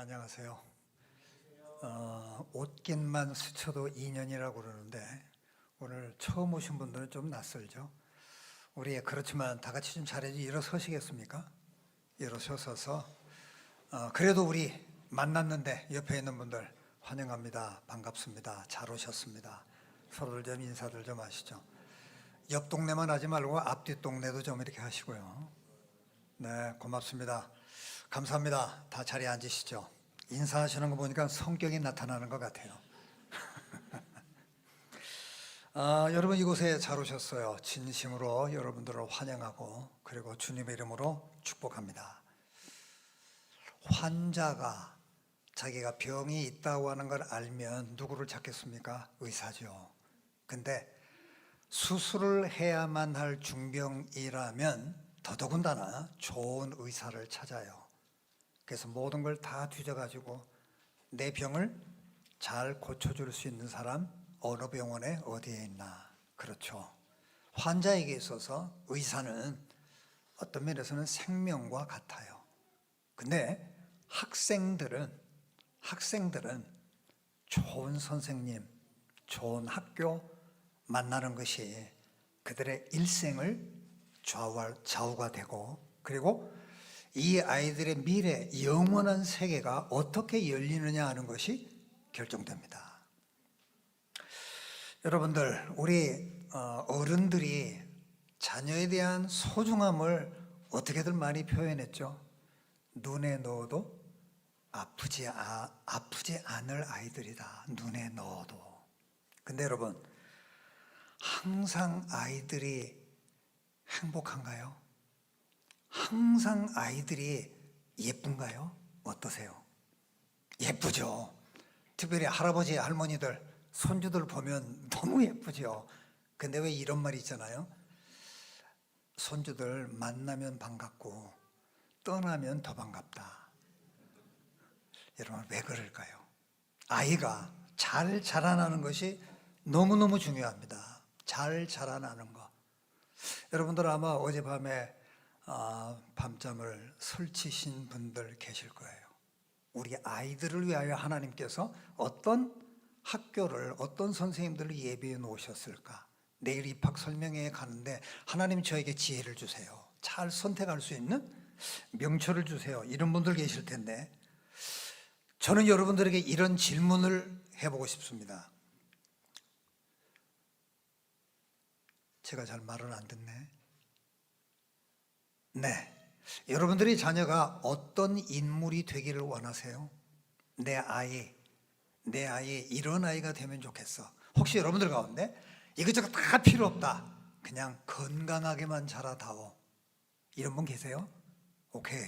안녕하세요. 옷깃만 스쳐도 인연이라고 그러는데 오늘 처음 오신 분들은 좀 낯설죠. 우리 그렇지만 다 같이 좀 잘해지 일어서시겠습니까? 일어서셔서 그래도 우리 만났는데 옆에 있는 분들 환영합니다. 반갑습니다. 잘 오셨습니다. 서로들 좀 인사들 좀 하시죠. 옆 동네만 하지 말고 앞뒤 동네도 좀 이렇게 하시고요. 네, 고맙습니다. 감사합니다. 다 자리에 앉으시죠. 인사하시는 거 보니까 성격이 나타나는 것 같아요. 여러분 이곳에 잘 오셨어요. 진심으로 여러분들을 환영하고 그리고 주님의 이름으로 축복합니다. 환자가 자기가 병이 있다고 하는 걸 알면 누구를 찾겠습니까? 의사죠. 근데 수술을 해야만 할 중병이라면 더더군다나 좋은 의사를 찾아요. 그래서 모든 걸 다 뒤져가지고 내 병을 잘 고쳐줄 수 있는 사람 어느 병원에 어디에 있나. 그렇죠. 환자에게 있어서 의사는 어떤 면에서는 생명과 같아요. 근데 학생들은 좋은 선생님, 좋은 학교 만나는 것이 그들의 일생을 좌우가 되고 그리고 이 아이들의 미래, 영원한 세계가 어떻게 열리느냐 하는 것이 결정됩니다. 여러분들, 우리 어른들이 자녀에 대한 소중함을 어떻게들 많이 표현했죠? 눈에 넣어도 아프지 않을 아이들이다. 눈에 넣어도. 근데 여러분, 항상 아이들이 행복한가요? 항상 아이들이 예쁜가요? 어떠세요? 예쁘죠. 특별히 할아버지, 할머니들, 손주들 보면 너무 예쁘죠. 근데 왜 이런 말이 있잖아요. 손주들 만나면 반갑고 떠나면 더 반갑다. 여러분 왜 그럴까요? 아이가 잘 자라나는 것이 너무너무 중요합니다. 잘 자라나는 것. 여러분들 아마 어젯밤에 밤잠을 설치신 분들 계실 거예요. 우리 아이들을 위하여 하나님께서 어떤 학교를 어떤 선생님들을 예비해 놓으셨을까? 내일 입학 설명회에 가는데 하나님 저에게 지혜를 주세요. 잘 선택할 수 있는 명철을 주세요. 이런 분들 계실 텐데 저는 여러분들에게 이런 질문을 해보고 싶습니다. 제가 잘 말을 안 듣네. 네, 여러분들이 자녀가 어떤 인물이 되기를 원하세요? 내 아이 이런 아이가 되면 좋겠어. 혹시 여러분들 가운데 이것저것 다 필요 없다, 그냥 건강하게만 자라다오, 이런 분 계세요? 오케이,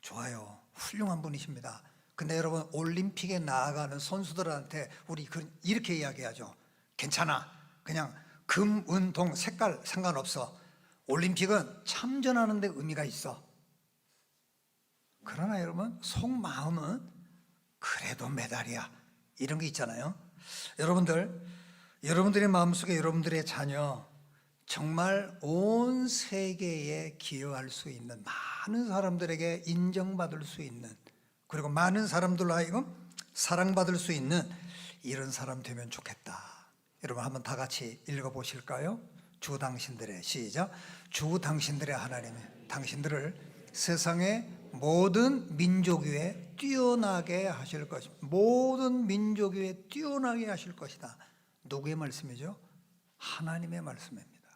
좋아요. 훌륭한 분이십니다. 근데 여러분 올림픽에 나아가는 선수들한테 우리 이렇게 이야기하죠. 괜찮아, 그냥 금, 은, 동 색깔 상관없어. 올림픽은 참전하는 데 의미가 있어. 그러나 여러분 속마음은 그래도 메달이야, 이런 게 있잖아요. 여러분들의 마음속에 여러분들의 자녀 정말 온 세계에 기여할 수 있는, 많은 사람들에게 인정받을 수 있는, 그리고 많은 사람들로 하여금 사랑받을 수 있는 이런 사람 되면 좋겠다. 여러분 한번 다 같이 읽어보실까요? 주 당신들의, 시작. 주 당신들의 하나님, 당신들을 세상의 모든 민족 위에 뛰어나게 하실 것입니다. 모든 민족 위에 뛰어나게 하실 것이다. 누구의 말씀이죠? 하나님의 말씀입니다.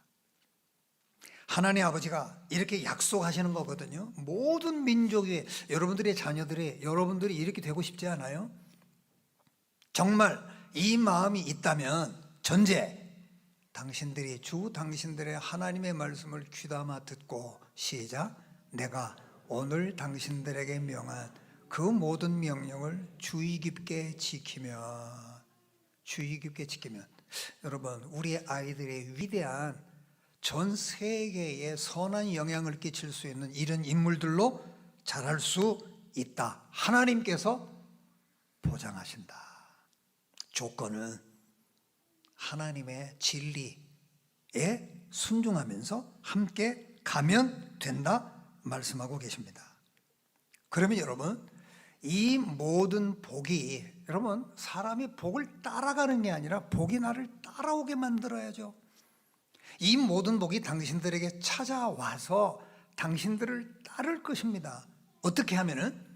하나님 아버지가 이렇게 약속하시는 거거든요. 모든 민족 위에 여러분들의 자녀들이, 여러분들이 이렇게 되고 싶지 않아요? 정말 이 마음이 있다면 전제, 당신들이 주 당신들의 하나님의 말씀을 귀담아 듣고, 시작. 내가 오늘 당신들에게 명한 그 모든 명령을 주의 깊게 지키면, 여러분 우리 아이들의 위대한 전 세계에 선한 영향을 끼칠 수 있는 이런 인물들로 자랄 수 있다. 하나님께서 보장하신다. 조건은 하나님의 진리에 순종하면서 함께 가면 된다 말씀하고 계십니다. 그러면 여러분 이 모든 복이, 여러분, 사람이 복을 따라가는 게 아니라 복이 나를 따라오게 만들어야죠. 이 모든 복이 당신들에게 찾아와서 당신들을 따를 것입니다. 어떻게 하면은?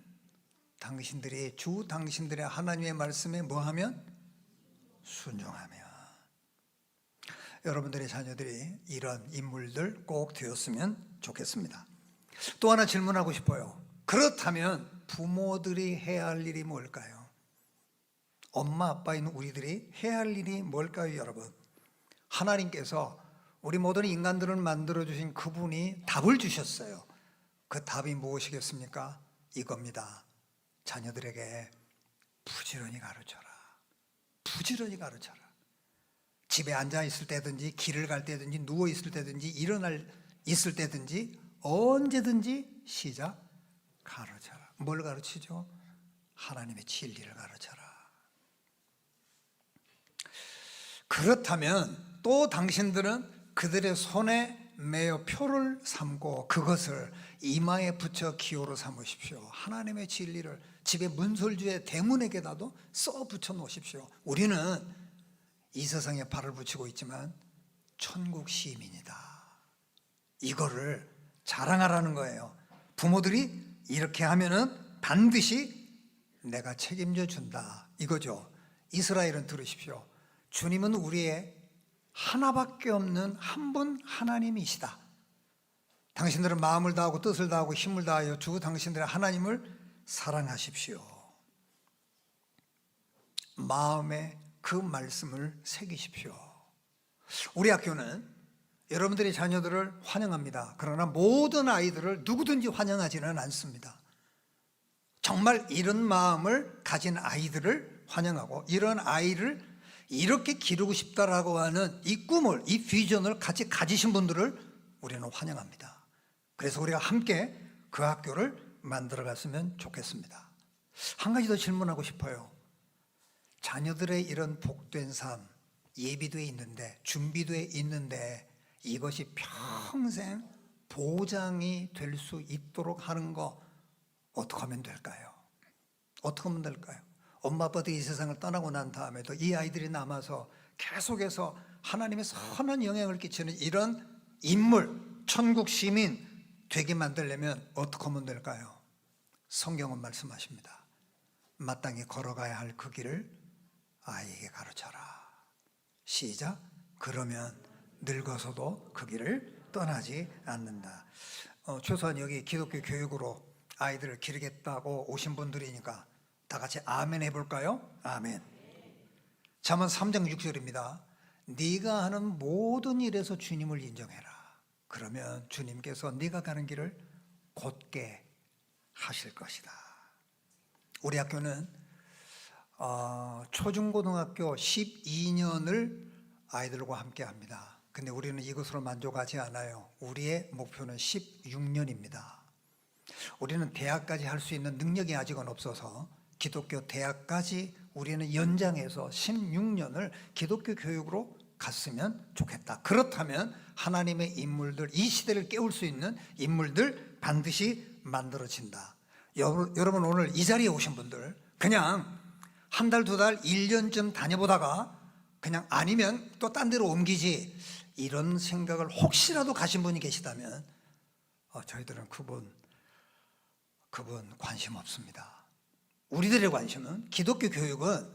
당신들이 주 당신들의 하나님의 말씀에 뭐하면? 순종하며. 여러분들의 자녀들이 이런 인물들 꼭 되었으면 좋겠습니다. 또 하나 질문하고 싶어요. 그렇다면 부모들이 해야 할 일이 뭘까요? 엄마 아빠인 우리들이 해야 할 일이 뭘까요, 여러분? 하나님께서 우리 모든 인간들을 만들어주신 그분이 답을 주셨어요. 그 답이 무엇이겠습니까? 이겁니다. 자녀들에게 부지런히 가르쳐라. 부지런히 가르쳐라. 집에 앉아 있을 때든지 길을 갈 때든지 누워 있을 때든지 일어날 있을 때든지 언제든지 시작 가르쳐라. 뭘 가르치죠? 하나님의 진리를 가르쳐라. 그렇다면 또 당신들은 그들의 손에 매어 표를 삼고 그것을 이마에 붙여 기호로 삼으십시오. 하나님의 진리를 집에 문설주의 대문에게다도 써 붙여 놓으십시오. 우리는 이 세상에 발을 붙이고 있지만 천국 시민이다. 이거를 자랑하라는 거예요. 부모들이 이렇게 하면은 반드시 내가 책임져 준다. 이거죠. 이스라엘은 들으십시오. 주님은 우리의 하나밖에 없는 한 분 하나님이시다. 당신들은 마음을 다하고 뜻을 다하고 힘을 다하여 주 당신들의 하나님을 사랑하십시오. 마음에 그 말씀을 새기십시오. 우리 학교는 여러분들의 자녀들을 환영합니다. 그러나 모든 아이들을 누구든지 환영하지는 않습니다. 정말 이런 마음을 가진 아이들을 환영하고 이런 아이를 이렇게 기르고 싶다라고 하는 이 꿈을, 이 비전을 같이 가지신 분들을 우리는 환영합니다. 그래서 우리가 함께 그 학교를 만들어 갔으면 좋겠습니다. 한 가지 더 질문하고 싶어요. 자녀들의 이런 복된 삶, 예비되어 있는데, 준비되어 있는데 이것이 평생 보장이 될 수 있도록 하는 거 어떻게 하면 될까요? 어떻게 하면 될까요? 엄마 아빠들이 이 세상을 떠나고 난 다음에도 이 아이들이 남아서 계속해서 하나님의 선한 영향을 끼치는 이런 인물, 천국 시민 되게 만들려면 어떻게 하면 될까요? 성경은 말씀하십니다. 마땅히 걸어가야 할 그 길을 아이에게 가르쳐라. 시작. 그러면 늙어서도 그 길을 떠나지 않는다. 최소한 여기 기독교 교육으로 아이들을 기르겠다고 오신 분들이니까 다 같이 아멘 해볼까요? 아멘. 잠언 3장 6절입니다. 네가 하는 모든 일에서 주님을 인정해라. 그러면 주님께서 네가 가는 길을 곧게 하실 것이다. 우리 학교는 초중고등학교 12년을 아이들과 함께 합니다. 근데 우리는 이것으로 만족하지 않아요. 우리의 목표는 16년입니다. 우리는 대학까지 할 수 있는 능력이 아직은 없어서 기독교 대학까지 우리는 연장해서 16년을 기독교 교육으로 갔으면 좋겠다. 그렇다면 하나님의 인물들, 이 시대를 깨울 수 있는 인물들 반드시 만들어진다. 여러분 오늘 이 자리에 오신 분들 그냥 한 달, 두 달, 1년쯤 다녀보다가 그냥 아니면 또 딴 데로 옮기지 이런 생각을 혹시라도 가신 분이 계시다면 저희들은 그분 관심 없습니다. 우리들의 관심은 기독교 교육은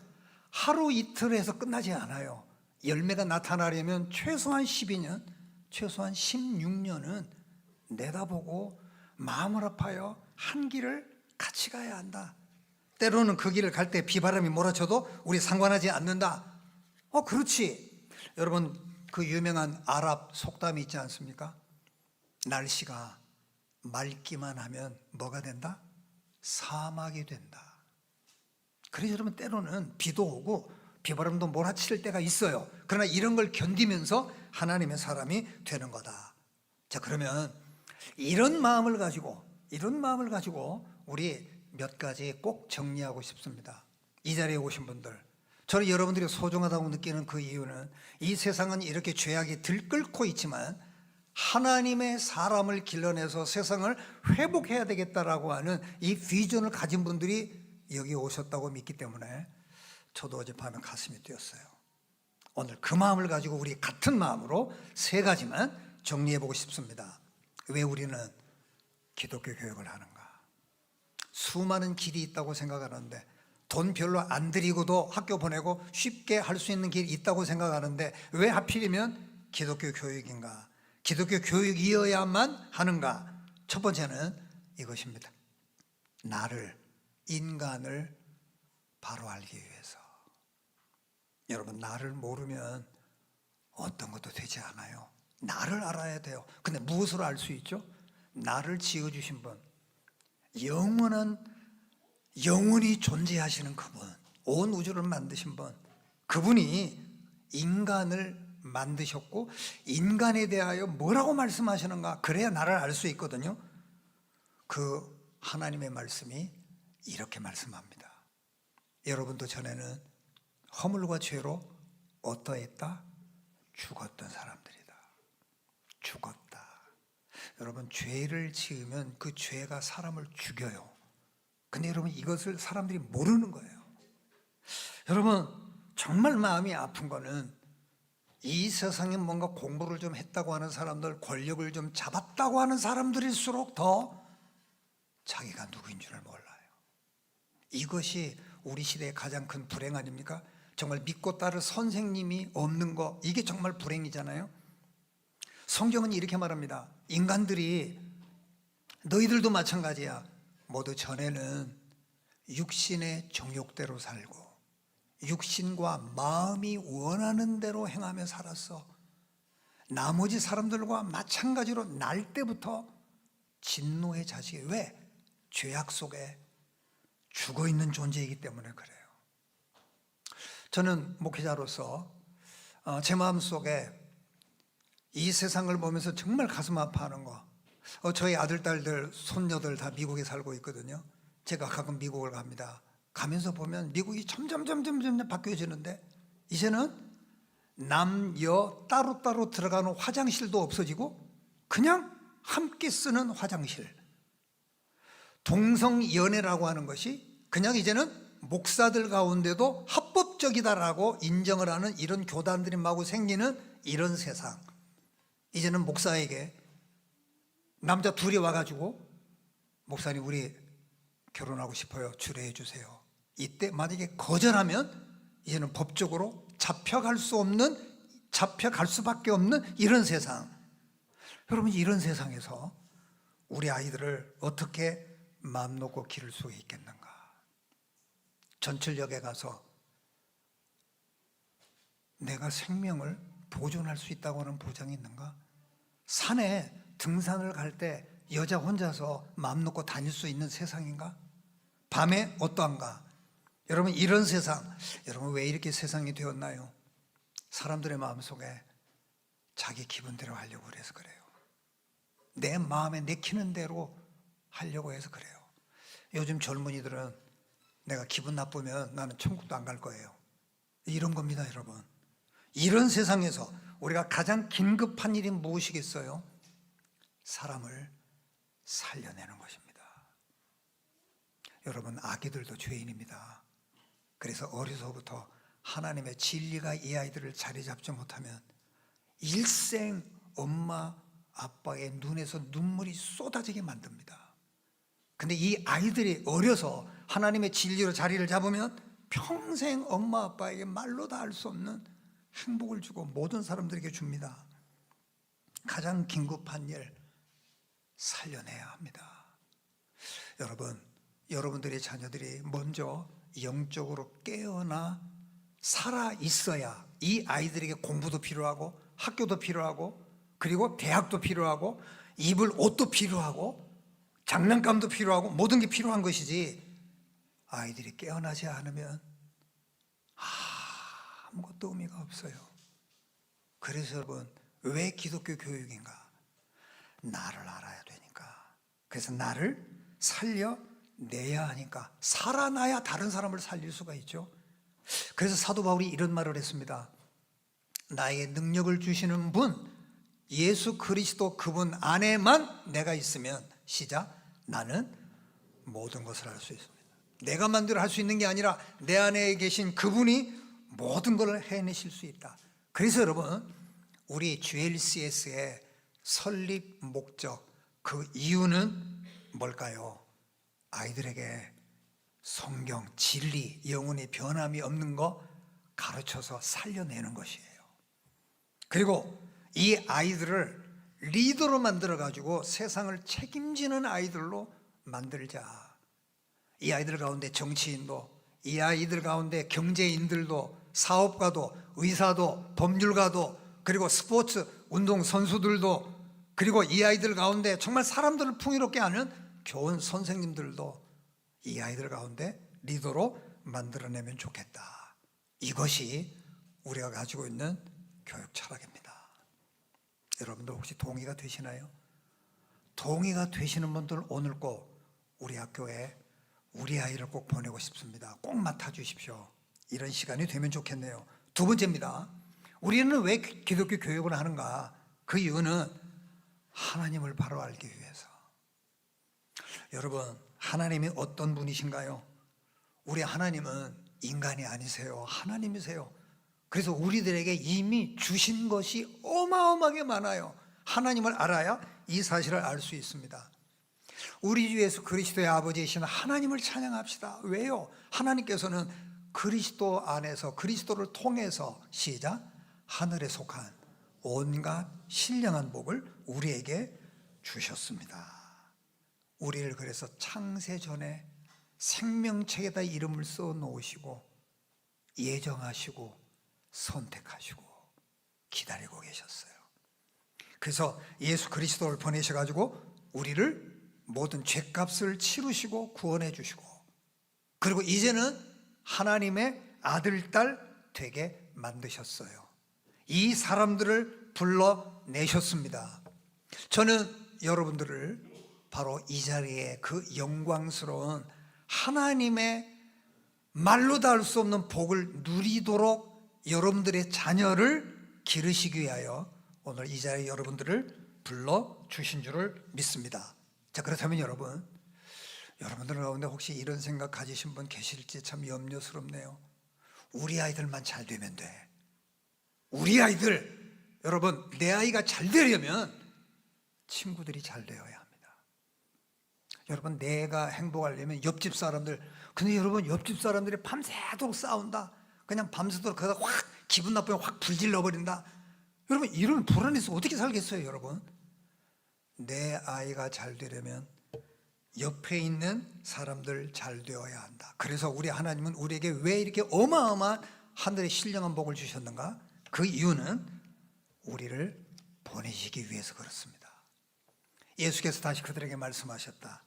하루 이틀 해서 끝나지 않아요. 열매가 나타나려면 최소한 12년, 최소한 16년은 내다보고 마음을 아파요. 한 길을 같이 가야 한다. 때로는 그 길을 갈 때 비바람이 몰아쳐도 우리 상관하지 않는다. 그렇지. 여러분 그 유명한 아랍 속담이 있지 않습니까? 날씨가 맑기만 하면 뭐가 된다? 사막이 된다. 그래서 여러분 때로는 비도 오고 비바람도 몰아칠 때가 있어요. 그러나 이런 걸 견디면서 하나님의 사람이 되는 거다. 자, 그러면 이런 마음을 가지고 우리 몇 가지 꼭 정리하고 싶습니다. 이 자리에 오신 분들, 저는 여러분들이 소중하다고 느끼는 그 이유는 이 세상은 이렇게 죄악이 들끓고 있지만 하나님의 사람을 길러내서 세상을 회복해야 되겠다라고 하는 이 비전을 가진 분들이 여기 오셨다고 믿기 때문에 저도 어젯밤에 가슴이 뛰었어요. 오늘 그 마음을 가지고 우리 같은 마음으로 세 가지만 정리해 보고 싶습니다. 왜 우리는 기독교 교육을 하는가? 수많은 길이 있다고 생각하는데, 돈 별로 안 들이고도 학교 보내고 쉽게 할 수 있는 길이 있다고 생각하는데 왜 하필이면 기독교 교육인가? 기독교 교육이어야만 하는가? 첫 번째는 이것입니다. 나를, 인간을 바로 알기 위해서. 여러분, 나를 모르면 어떤 것도 되지 않아요. 나를 알아야 돼요. 근데 무엇으로 알 수 있죠? 나를 지어주신 분, 영원히 존재하시는 그분, 온 우주를 만드신 분, 그분이 인간을 만드셨고 인간에 대하여 뭐라고 말씀하시는가? 그래야 나를 알 수 있거든요. 그 하나님의 말씀이 이렇게 말씀합니다. 여러분도 전에는 허물과 죄로 어떠했다? 죽었던 사람들이다. 죽었다. 여러분, 죄를 지으면 그 죄가 사람을 죽여요. 근데 여러분, 이것을 사람들이 모르는 거예요. 여러분, 정말 마음이 아픈 거는 이 세상에 뭔가 공부를 좀 했다고 하는 사람들, 권력을 좀 잡았다고 하는 사람들일수록 더 자기가 누구인 줄을 몰라요. 이것이 우리 시대의 가장 큰 불행 아닙니까? 정말 믿고 따를 선생님이 없는 거, 이게 정말 불행이잖아요. 성경은 이렇게 말합니다. 인간들이, 너희들도 마찬가지야, 모두 전에는 육신의 정욕대로 살고 육신과 마음이 원하는 대로 행하며 살았어. 나머지 사람들과 마찬가지로 날 때부터 진노의 자식이, 왜? 죄악 속에 죽어있는 존재이기 때문에 그래요. 저는 목회자로서 제 마음속에 이 세상을 보면서 정말 가슴 아파하는 거, 저희 아들, 딸들, 손녀들 다 미국에 살고 있거든요. 제가 가끔 미국을 갑니다. 가면서 보면 미국이 점점 바뀌어지는데, 이제는 남, 여 따로따로 들어가는 화장실도 없어지고 그냥 함께 쓰는 화장실, 동성연애라고 하는 것이 그냥 이제는 목사들 가운데도 합법적이다라고 인정을 하는 이런 교단들이 마구 생기는 이런 세상. 이제는 목사에게 남자 둘이 와가지고, 목사님 우리 결혼하고 싶어요, 주례해 주세요. 이때 만약에 거절하면 이제는 법적으로 잡혀갈 수밖에 없는 이런 세상. 여러분, 이런 세상에서 우리 아이들을 어떻게 마음 놓고 기를 수 있겠는가? 전철역에 가서 내가 생명을 보존할 수 있다고 하는 보장이 있는가? 산에 등산을 갈 때 여자 혼자서 마음 놓고 다닐 수 있는 세상인가? 밤에 어떠한가? 여러분, 이런 세상, 여러분 왜 이렇게 세상이 되었나요? 사람들의 마음속에 자기 기분대로 하려고 그래서 그래요. 내 마음에 내키는 대로 하려고 해서 그래요. 요즘 젊은이들은 내가 기분 나쁘면 나는 천국도 안 갈 거예요, 이런 겁니다. 여러분, 이런 세상에서 우리가 가장 긴급한 일이 무엇이겠어요? 사람을 살려내는 것입니다. 여러분, 아기들도 죄인입니다. 그래서 어려서부터 하나님의 진리가 이 아이들을 자리 잡지 못하면 일생 엄마 아빠의 눈에서 눈물이 쏟아지게 만듭니다. 근데 이 아이들이 어려서 하나님의 진리로 자리를 잡으면 평생 엄마 아빠에게 말로 다 할 수 없는 행복을 주고 모든 사람들에게 줍니다. 가장 긴급한 일, 살려내야 합니다. 여러분, 여러분들의 자녀들이 먼저 영적으로 깨어나 살아 있어야 이 아이들에게 공부도 필요하고 학교도 필요하고 그리고 대학도 필요하고 입을 옷도 필요하고 장난감도 필요하고 모든 게 필요한 것이지, 아이들이 깨어나지 않으면 아무것도 의미가 없어요. 그래서 여러분, 왜 기독교 교육인가? 나를 알아야 되니까. 그래서 나를 살려내야 하니까, 살아나야 다른 사람을 살릴 수가 있죠. 그래서 사도 바울이 이런 말을 했습니다. 나에게 능력을 주시는 분, 예수 그리스도 그분 안에만 내가 있으면 시작, 나는 모든 것을 할 수 있습니다. 내가 만들어 할 수 있는 게 아니라 내 안에 계신 그분이 모든 것을 해내실 수 있다. 그래서 여러분, 우리 GLCS의 설립 목적, 그 이유는 뭘까요? 아이들에게 성경, 진리, 영혼의 변함이 없는 거 가르쳐서 살려내는 것이에요. 그리고 이 아이들을 리더로 만들어 가지고 세상을 책임지는 아이들로 만들자. 이 아이들 가운데 정치인도, 이 아이들 가운데 경제인들도, 사업가도, 의사도, 법률가도, 그리고 스포츠 운동 선수들도, 그리고 이 아이들 가운데 정말 사람들을 풍요롭게 하는 교원 선생님들도 이 아이들 가운데 리더로 만들어내면 좋겠다. 이것이 우리가 가지고 있는 교육 철학입니다. 여러분들 혹시 동의가 되시나요? 동의가 되시는 분들 오늘 꼭 우리 학교에 우리 아이를 꼭 보내고 싶습니다. 꼭 맡아주십시오. 이런 시간이 되면 좋겠네요. 두 번째입니다. 우리는 왜 기독교 교육을 하는가? 그 이유는 하나님을 바로 알기 위해서. 여러분, 하나님이 어떤 분이신가요? 우리 하나님은 인간이 아니세요. 하나님이세요. 그래서 우리들에게 이미 주신 것이 어마어마하게 많아요. 하나님을 알아야 이 사실을 알 수 있습니다. 우리 주 예수 그리스도의 아버지이신 하나님을 찬양합시다. 왜요? 하나님께서는 그리스도 안에서, 그리스도를 통해서 시작, 하늘에 속한 온갖 신령한 복을 우리에게 주셨습니다. 우리를 그래서 창세전에 생명책에다 이름을 써 놓으시고 예정하시고 선택하시고 기다리고 계셨어요. 그래서 예수 그리스도를 보내셔가지고 우리를 모든 죄값을 치르시고 구원해 주시고, 그리고 이제는 하나님의 아들, 딸 되게 만드셨어요. 이 사람들을 불러내셨습니다. 저는 여러분들을 바로 이 자리에 그 영광스러운 하나님의 말로 다 할 수 없는 복을 누리도록 여러분들의 자녀를 기르시기 위하여 오늘 이 자리에 여러분들을 불러주신 줄을 믿습니다. 자, 그렇다면 여러분들 가운데 혹시 이런 생각 가지신 분 계실지 참 염려스럽네요. 우리 아이들만 잘 되면 돼. 우리 아이들, 여러분, 내 아이가 잘 되려면 친구들이 잘 되어야 합니다. 여러분, 내가 행복하려면 옆집 사람들, 근데 여러분, 옆집 사람들이 밤새도록 싸운다. 그냥 밤새도록 그러다 확 기분 나쁘면 확 불질러 버린다. 여러분, 이러면 불안해서 어떻게 살겠어요, 여러분? 내 아이가 잘 되려면 옆에 있는 사람들 잘 되어야 한다. 그래서 우리 하나님은 우리에게 왜 이렇게 어마어마한 하늘의 신령한 복을 주셨는가? 그 이유는 우리를 보내시기 위해서 그렇습니다. 예수께서 다시 그들에게 말씀하셨다.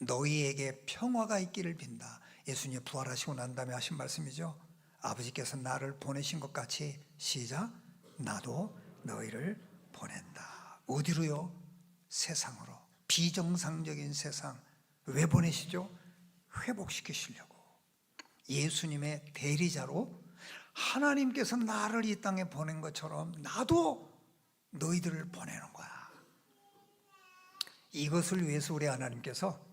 너희에게 평화가 있기를 빈다. 예수님이 부활하시고 난 다음에 하신 말씀이죠. 아버지께서 나를 보내신 것 같이 시작, 나도 너희를 보낸다. 어디로요? 세상으로. 비정상적인 세상. 왜 보내시죠? 회복시키시려고. 예수님의 대리자로 하나님께서 나를 이 땅에 보낸 것처럼 나도 너희들을 보내는 거야. 이것을 위해서 우리 하나님께서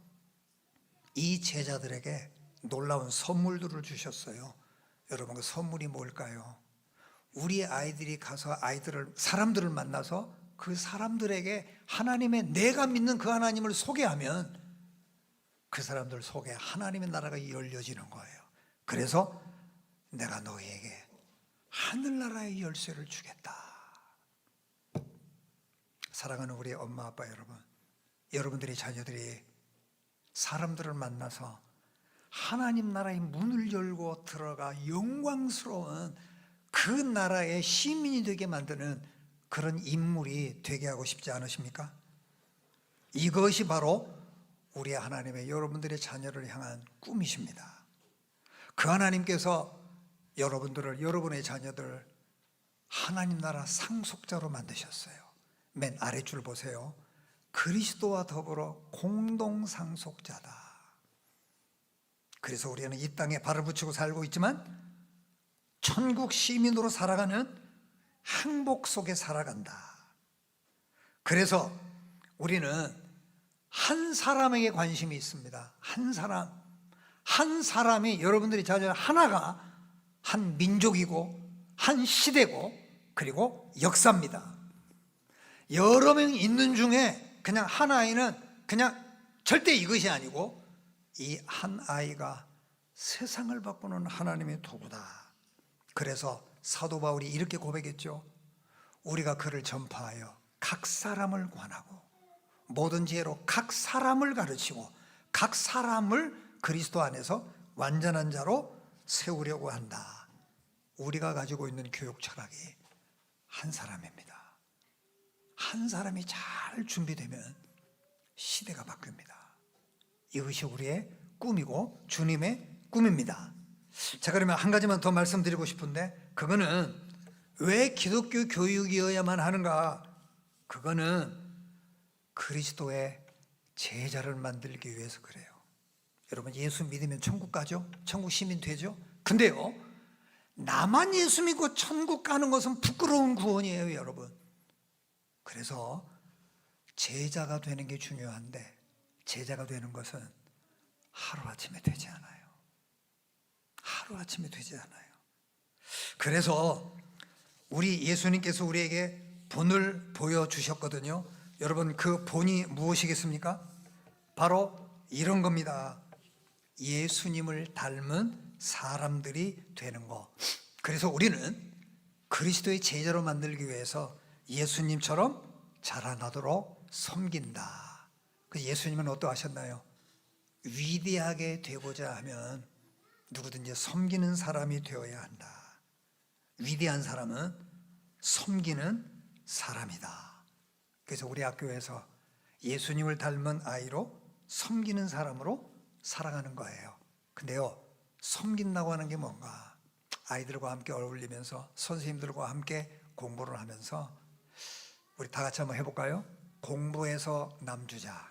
이 제자들에게 놀라운 선물들을 주셨어요. 여러분, 그 선물이 뭘까요? 우리 아이들이 가서 사람들을 만나서 그 사람들에게 하나님의, 내가 믿는 그 하나님을 소개하면 그 사람들 속에 하나님의 나라가 열려지는 거예요. 그래서 내가 너희에게 하늘나라의 열쇠를 주겠다. 사랑하는 우리 엄마 아빠 여러분, 여러분들의 자녀들이 사람들을 만나서 하나님 나라의 문을 열고 들어가 영광스러운 그 나라의 시민이 되게 만드는 그런 인물이 되게 하고 싶지 않으십니까? 이것이 바로 우리 하나님의 여러분들의 자녀를 향한 꿈이십니다. 그 하나님께서 여러분의 자녀들 하나님 나라 상속자로 만드셨어요. 맨 아래줄 보세요. 그리스도와 더불어 공동 상속자다. 그래서 우리는 이 땅에 발을 붙이고 살고 있지만 천국 시민으로 살아가는 행복 속에 살아간다. 그래서 우리는 한 사람에게 관심이 있습니다. 한 사람이 여러분들이 자주 하나가 한 민족이고 한 시대고 그리고 역사입니다. 여러 명 있는 중에 그냥 한 아이는 그냥 절대 이것이 아니고 이 한 아이가 세상을 바꾸는 하나님의 도구다. 그래서 사도 바울이 이렇게 고백했죠. 우리가 그를 전파하여 각 사람을 관하고 모든 지혜로 각 사람을 가르치고 각 사람을 그리스도 안에서 완전한 자로 세우려고 한다. 우리가 가지고 있는 교육 철학이 한 사람입니다. 한 사람이 잘 준비되면 시대가 바뀝니다. 이것이 우리의 꿈이고 주님의 꿈입니다. 자, 그러면 한 가지만 더 말씀드리고 싶은데, 그거는 왜 기독교 교육이어야만 하는가? 그거는 그리스도의 제자를 만들기 위해서 그래요. 여러분, 예수 믿으면 천국 가죠? 천국 시민 되죠? 근데요, 나만 예수 믿고 천국 가는 것은 부끄러운 구원이에요, 여러분. 그래서 제자가 되는 게 중요한데, 제자가 되는 것은 하루아침에 되지 않아요. 하루아침에 되지 않아요. 그래서 우리 예수님께서 우리에게 본을 보여주셨거든요. 여러분, 그 본이 무엇이겠습니까? 바로 이런 겁니다. 예수님을 닮은 사람들이 되는 거. 그래서 우리는 그리스도의 제자로 만들기 위해서 예수님처럼 자라나도록 섬긴다. 그 예수님은 어떠하셨나요? 위대하게 되고자 하면 누구든지 섬기는 사람이 되어야 한다. 위대한 사람은 섬기는 사람이다. 그래서 우리 학교에서 예수님을 닮은 아이로 섬기는 사람으로 살아가는 거예요. 근데요, 섬긴다고 하는 게 뭔가? 아이들과 함께 어울리면서 선생님들과 함께 공부를 하면서 우리 다 같이 한번 해볼까요? 공부해서 남주자.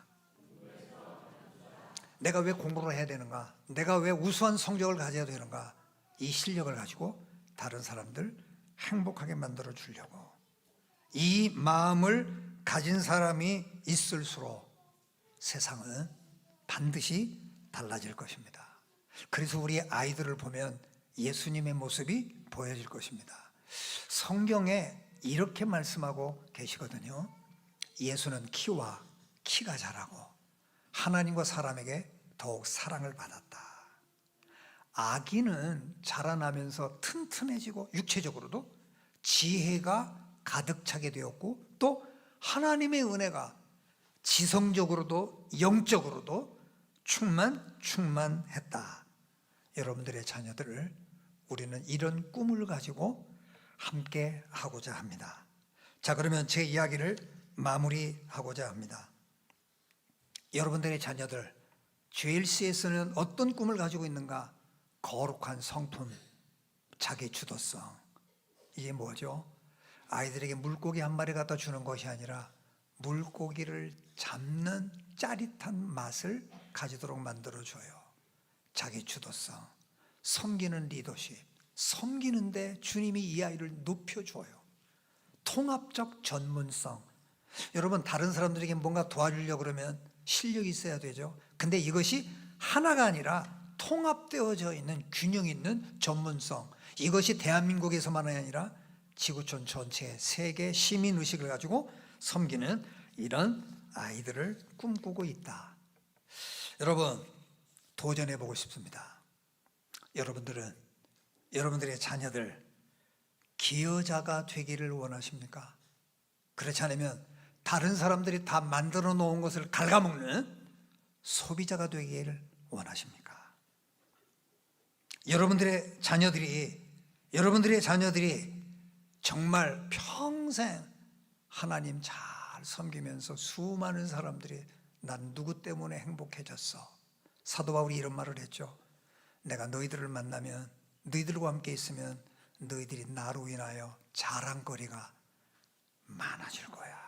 내가 왜 공부를 해야 되는가? 내가 왜 우수한 성적을 가져야 되는가? 이 실력을 가지고 다른 사람들 행복하게 만들어 주려고. 이 마음을 가진 사람이 있을수록 세상은 반드시 달라질 것입니다. 그래서 우리 아이들을 보면 예수님의 모습이 보여질 것입니다. 성경에 이렇게 말씀하고 계시거든요. 예수는 키가 자라고 하나님과 사람에게 더욱 사랑을 받았다. 아기는 자라나면서 튼튼해지고 육체적으로도 지혜가 가득 차게 되었고, 또 하나님의 은혜가 지성적으로도 영적으로도 충만했다. 여러분들의 자녀들을 우리는 이런 꿈을 가지고 함께 하고자 합니다. 자, 그러면 제 이야기를 마무리하고자 합니다. 여러분들의 자녀들, GLC에서는 어떤 꿈을 가지고 있는가? 거룩한 성품, 자기 주도성. 이게 뭐죠? 아이들에게 물고기 한 마리 갖다 주는 것이 아니라 물고기를 잡는 짜릿한 맛을 가지도록 만들어줘요. 자기 주도성, 섬기는 리더십, 섬기는데 주님이 이 아이를 높여줘요. 통합적 전문성. 여러분, 다른 사람들에게 뭔가 도와주려고 그러면 실력이 있어야 되죠. 근데 이것이 하나가 아니라 통합되어져 있는 균형 있는 전문성. 이것이 대한민국에서만이 아니라 지구촌 전체 세계 시민의식을 가지고 섬기는 이런 아이들을 꿈꾸고 있다. 여러분, 도전해보고 싶습니다. 여러분들의 자녀들 기여자가 되기를 원하십니까? 그렇지 않으면 다른 사람들이 다 만들어 놓은 것을 갉아먹는 소비자가 되기를 원하십니까? 여러분들의 자녀들이 정말 평생 하나님 잘 섬기면서 수많은 사람들이 난 누구 때문에 행복해졌어. 사도 바울이 이런 말을 했죠. 내가 너희들을 만나면, 너희들과 함께 있으면 너희들이 나로 인하여 자랑거리가 많아질 거야.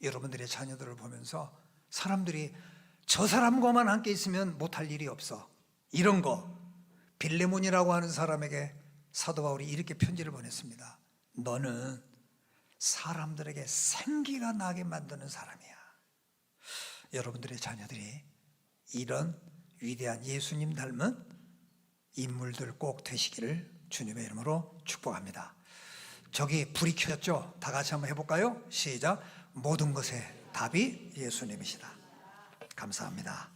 여러분들의 자녀들을 보면서 사람들이 저 사람과만 함께 있으면 못할 일이 없어. 이런 거. 빌레몬이라고 하는 사람에게 사도 바울이 이렇게 편지를 보냈습니다. 너는 사람들에게 생기가 나게 만드는 사람이야. 여러분들의 자녀들이 이런 위대한 예수님 닮은 인물들 꼭 되시기를 주님의 이름으로 축복합니다. 저기 불이 켜졌죠? 다 같이 한번 해볼까요? 시작. 모든 것의 답이 예수님이시다. 감사합니다.